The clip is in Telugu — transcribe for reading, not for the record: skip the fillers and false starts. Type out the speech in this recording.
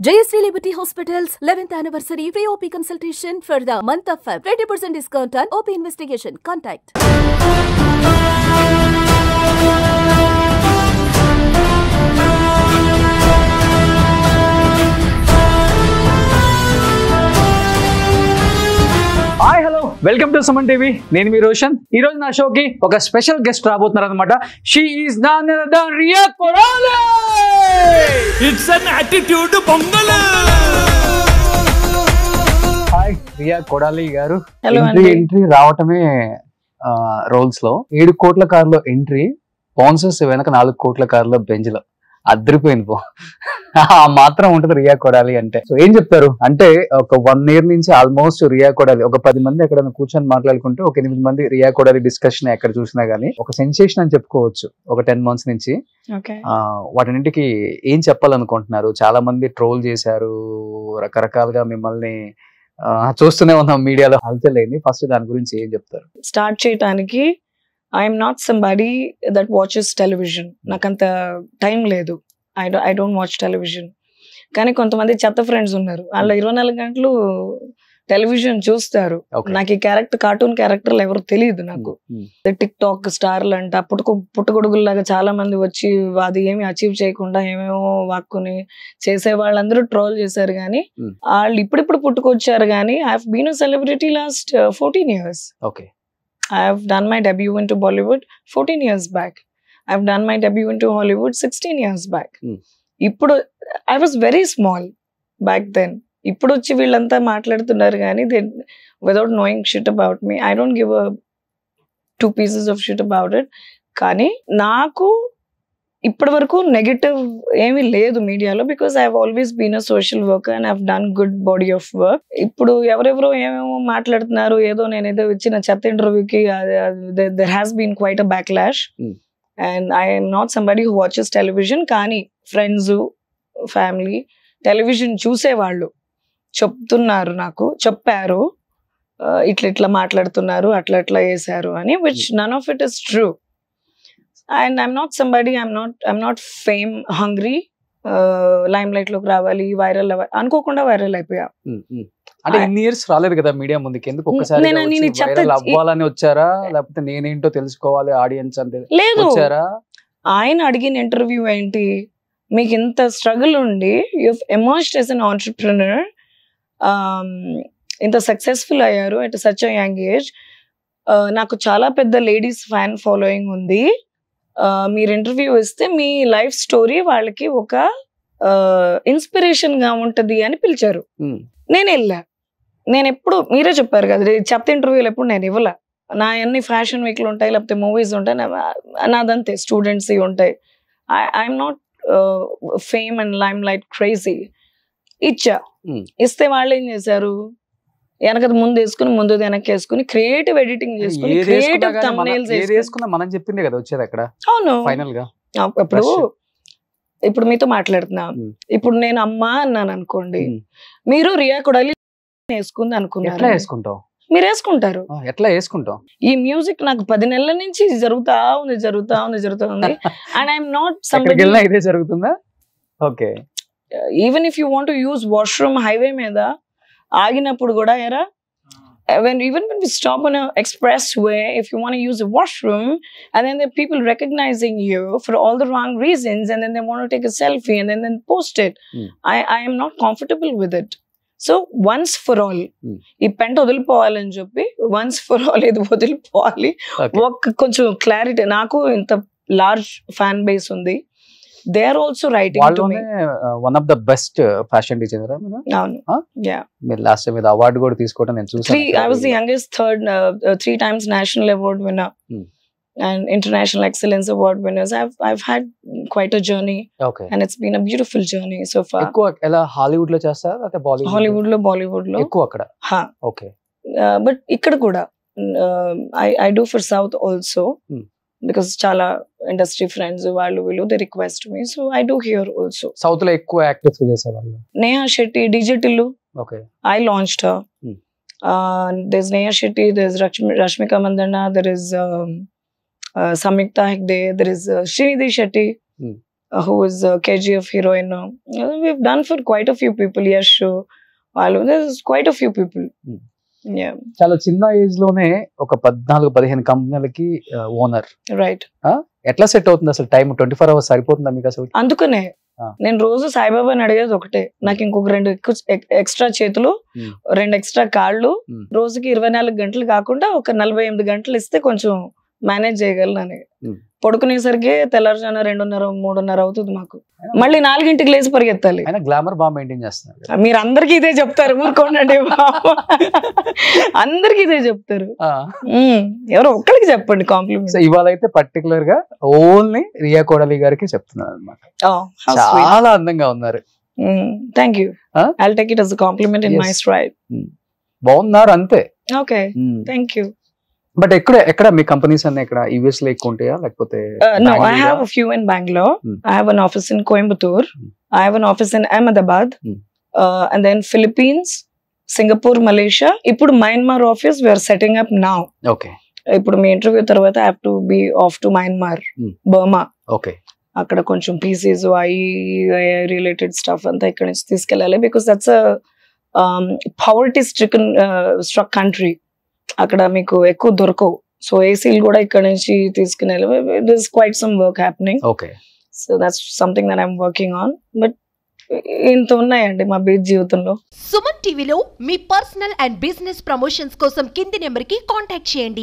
JSV Liberty Hospital's 11th anniversary free OP consultation for the month of Feb. 20% discount on OP investigation. Contact. Hi hello welcome to Suman TV. నేను మీ రోషన్. ఈ రోజు నా షోకి ఒక స్పెషల్ గెస్ట్ రాబోతున్నారు అనమాట. She is none other than Riya Kodali. It's an attitude Pongal. Hi Riya Kodali గారు. Hello, ఎంట్రీ రావటమే రోల్స్ లో 7 కోట్ల కార్లో ఎంట్రీ, స్పాన్సర్స్ వెనక 4 కోట్ల కార్లో బెంచ్ లో అద్దరిపోయింది పో. మాత్రం ఉంటది రియా కొడాలి అంటే. సో ఏం చెప్తారు అంటే, ఒక 1 year నుంచి ఆల్మోస్ట్ రియా కొడాలి ఒక 10 మంది ఎక్కడ కూర్చొని మాట్లాడుకుంటే ఒక 8 మంది రియా కొడాలి డిస్కషన్ ఎక్కడ చూసినా గానీ ఒక సెన్సేషన్ అని చెప్పుకోవచ్చు. ఒక 10 months నుంచి వాటినింటికి ఏం చెప్పాలనుకుంటున్నారు? చాలా మంది ట్రోల్ చేశారు, రకరకాలుగా మిమ్మల్ని చూస్తూనే ఉన్నాం మీడియాలో హల్చలేని. ఫస్ట్ దాని గురించి ఏం చెప్తారు? స్టార్ట్ చేయడానికి I'm not somebody that watches television. నాకంత టైం లేదు. I don't watch television. కానీ కొంతమంది చెత్త ఫ్రెండ్స్ ఉన్నారు, వాళ్ళు 24 గంటలు టెలివిజన్ చూస్తారు. నాకు ఈ కార్టూన్ క్యారెక్టర్లు ఎవరు తెలియదు. నాకు టిక్ టాక్ స్టార్లు అంట పుట్టగొడుగుల్లాగా చాలా మంది వచ్చి అది ఏమి అచీవ్ చేయకుండా ఏమేమో వాక్కుని చేసే వాళ్ళందరూ ట్రోల్ చేశారు. కానీ వాళ్ళు ఇప్పుడిప్పుడు పుట్టుకొచ్చారు. కానీ I have been a celebrity last 14 years. Okay. I have done my debut into Bollywood 14 years back. I have done my debut into Hollywood 16 years back. Ippudu I was very small back then. Ippudu వచ్చి వీళ్ళంతా మాట్లాడుతున్నారు కానీ without knowing shit about me. I don't give a 2 pieces of shit about it. కానీ నాకు ఇప్పటి వరకు నెగటివ్ ఏమీ లేదు మీడియాలో, because I have always been a social worker and I have done good body of work. ఇప్పుడు ఎవరెవరో ఏమేమో మాట్లాడుతున్నారు, ఏదో ఇచ్చిన చెత్త ఇంటర్వ్యూకి there has been quite a backlash. And I'm not somebody who watches television. కానీ ఫ్రెండ్స్, ఫ్యామిలీ టెలివిజన్ చూసేవాళ్ళు చెప్పారు ఇట్లా మాట్లాడుతున్నారు, అట్లా వేసారు అని, which none of it is true. And I'm not somebody, I'm not fame hungry. Limelight లోకి రావాలి, వైరల్ అనుకోకుండా వైరల్ అయిపోయా. అంటే ఇన్ని ఇయర్స్ రాలేదు కదా మీడియా ముందుకి, ఎందుకు ఒక్కసారి అవ్వాలని వచ్చారా, లేకపోతే నేనేంటో తెలుసుకోవాలి ఆడియన్స్ అంటే వచ్చారా? ఆయన అడిగిన ఇంటర్వ్యూ ఏంటి, మీకు ఇంత స్ట్రగుల్ ఉండి you emerged as an entrepreneur, ఇంత సక్సెస్ఫుల్ అయ్యారు at such a young age. నాకు చాలా పెద్ద లేడీస్ ఫ్యాన్ ఫాలోయింగ్ ఉంది. మీరు ఇంటర్వ్యూ ఇస్తే మీ లైఫ్ స్టోరీ వాళ్ళకి ఒక ఇన్స్పిరేషన్ గా ఉంటది అని పిలిచారు. నేను వెళ్ళా. నేను ఎప్పుడు మీరే చెప్పారు కదా, చెత్త ఇంటర్వ్యూలు ఎప్పుడు నేను ఇవ్వలే. నా అన్ని ఫ్యాషన్ వీక్లు ఉంటాయి, లేకపోతే మూవీస్ ఉంటాయి, నాదంతే స్టూడెంట్స్ ఉంటాయి. I'm not fame and lime light crazy. ఇస్తే వాళ్ళు ఏం చేశారు, వెనక ముందు వేసుకుని ముందు వెనక్కి వేసుకుని క్రియేటివ్ ఎడిటింగ్ చేసుకుని క్రియేటివ్ థంబ్నెయిల్స్ వేసుకుని మనం చెప్పిందే కదా వచ్చేది అక్కడ. అవును, ఫైనల్ గా ఇప్పుడు మీతో మాట్లాడుతున్నా, ఇప్పుడు నేను అమ్మ అన్నాను అనుకోండి, మీరు రియా కొడాలి వేసుకుంది అనుకున్నారు, ఎట్లా వేసుకుంటావు? మీరు వేసుకుంటారు. ఎట్లా వేసుకుంటాం? ఈ మ్యూజిక్ నాకు 10 నెలల నుంచి జరుగుతా ఉంది. అండ్ ఐఎమ్ నాట్ సంబడి ఇదే జరుగుతుందా? Okay. Even if you want to use washroom highway మీద ఆగినప్పుడు కూడా ఎరా, even when we stop on an expressway, if you want to use a washroom and then the people recognizing you for all the wrong reasons and then they want to take a selfie and then post it, I am not comfortable with it. So once for all, ఈ పెంట వదిలిపోవాలని చెప్పి once for all ఇది వదిలిపోవాలి. ఒక కొంచెం క్లారిటీ. నాకు ఇంత లార్జ్ ఫ్యాన్ బేస్ ఉంది. They are also writing to me. One of the best fashion designers. అవును. Yeah. మీరు లాస్ట్ టైం అవార్డు కూడా తీసుకోవడం నేను చూసాను. I was the youngest 3 times national award winner and international excellence award winners. I've had quite a journey. Okay. And it's been a beautiful journey so far. ఎక్కువ ఎలా హాలీవుడ్ లో చేస్తారా లేకపోతే బాలీవుడ్? బాలీవుడ్ లో ఎక్కువ అక్కడ. ఓకే. But ఇక్కడ కూడా I do for South also. Because chala industry friends వాళ్ళు they request me, so I do here also. South లో ఎక్కువ యాక్టర్స్ చేసేవాళ్ళు. Neha Shetty, DJ Tillu. Okay. I launched her. There's Neha Shetty, there's Rashmika Mandanna, there is Samyukta Hegde, there is Srinidhi Shetty. who is a KGF heroine. We've done for quite a few people. Yes, sure. There's quite a few people. Yeah. చాలా చిన్న ఏజ్ లోనే ఒక 14-15 కంపెనీలకి ఓనర్. Right. ఎట్లా సెట్ అవుతుంది అసలు? టైం 24 hours సరిపోతుందా మీకు అసలు? అందుకనే నేను రోజు సాయిబాబాని అడిగేది ఒకటే, నాకు ఇంకొక 2 ఎక్స్ట్రా చేతులు, 2 ఎక్స్ట్రా కాళ్ళు, రోజుకి 24 గంటలు కాకుండా ఒక 48 గంటలు ఇస్తే కొంచెం మేనేజ్ చేయగలనని. పడుకునేసరికి తెల్లారుజాన 2:30-3:30 అవుతుంది మాకు. మళ్ళీ 4ంటికి లేచి పరిగెత్తాలి. గ్లామర్ బాగా మెయింటైన్ చేస్తున్నారు. మీరు అందరికి ఇదే చెప్తారు, ఊరుకోండి అందరికి ఇదే చెప్తారు. ఎవరో ఒక్కరికి చెప్పండి కాంప్లిమెంట్. ఇవాళ అయితే పర్టికులర్ గా ఓన్లీ రియా కోడలి గారికి చెప్తున్నారు అనమాట. చాలా అందంగా ఉన్నారు. Thank you. I'll take it as a compliment in my stride. బాగున్నారు అంతే. Okay, thank you. బట్ ఎక్కడ మీ కంపెనీస్ అన్ని ఎక్కడ? యూఎస్ లో ఎక్కువ ఉంటాయా లేకపోతే? No, I have a few in Bangalore. I have an office in Coimbatore. I have an office in Ahmedabad. And then Philippines, Singapore, Malaysia. ఇప్పుడు Myanmar office we are setting up now. Okay. ఇప్పుడు మీ ఇంటర్వ్యూ తర్వాత I have to be off to Myanmar, Burma. Okay. అక్కడ కొంచెం పీసీస్ AI రిలేటెడ్ స్టఫ్ అంతా ఇక్కడ నుంచి తీసుకెళ్ళాలి, because that's poverty struck country. అక్కడ మీకు ఎక్కువ దొరకవు. సో ఏసీలు కూడా ఇక్కడ నుంచి తీసుకుని this quite some work happening. Okay. So that's something that I'm working on. But ఇంత ఉన్నాయండి మా బీచ్ జీవితంలో. సుమన్ టీవీలో మీ పర్సనల్ అండ్ బిజినెస్ ప్రమోషన్స్ కోసం కింది నెంబర్కి కాంటాక్ట్ చేయండి.